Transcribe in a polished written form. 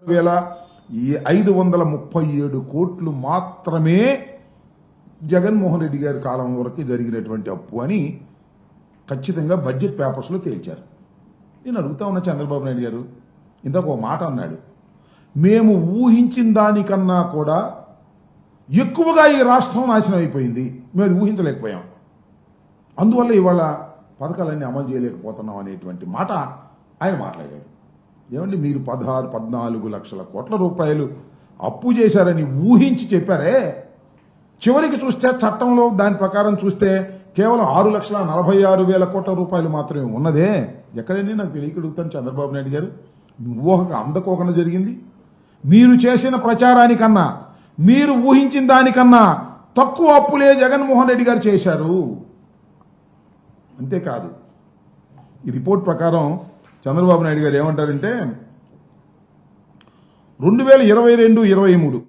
537 కోట్లు మాత్రమే జగన్మోహన్ రెడ్డి గారి కాలం వరకు జరిగినటువంటి అప్పు అని ఖచ్చితంగా బడ్జెట్ పేపర్స్లో తేల్చారు. నేను అడుగుతా ఉన్నా చంద్రబాబు నాయుడు గారు ఇందాక ఒక మాట అన్నాడు, మేము ఊహించిన దానికన్నా కూడా ఎక్కువగా ఈ రాష్ట్రం నాశనం అయిపోయింది, మేము ఊహించలేకపోయాం, అందువల్ల ఇవాళ పథకాలన్నీ అమలు చేయలేకపోతున్నాం అనేటువంటి మాట ఆయన మాట్లాడాడు. ఏమండి, మీరు 14 లక్షల కోట్ల రూపాయలు అప్పు చేశారని ఊహించి చెప్పారే, చివరికి చూస్తే చట్టంలో దాని ప్రకారం చూస్తే కేవలం 6,46,000 కోట్ల రూపాయలు మాత్రమే ఉన్నదే. ఎక్కడండి నాకు తెలియకడుగుతాను చంద్రబాబు నాయుడు గారు, ఊహకు అందకోకుండా జరిగింది. మీరు చేసిన ప్రచారానికన్నా, మీరు ఊహించిన దానికన్నా తక్కువ అప్పులే జగన్మోహన్ రెడ్డి గారు చేశారు. అంతేకాదు, ఈ రిపోర్ట్ ప్రకారం చంద్రబాబు నాయుడు గారు ఏమంటారంటే 2022-23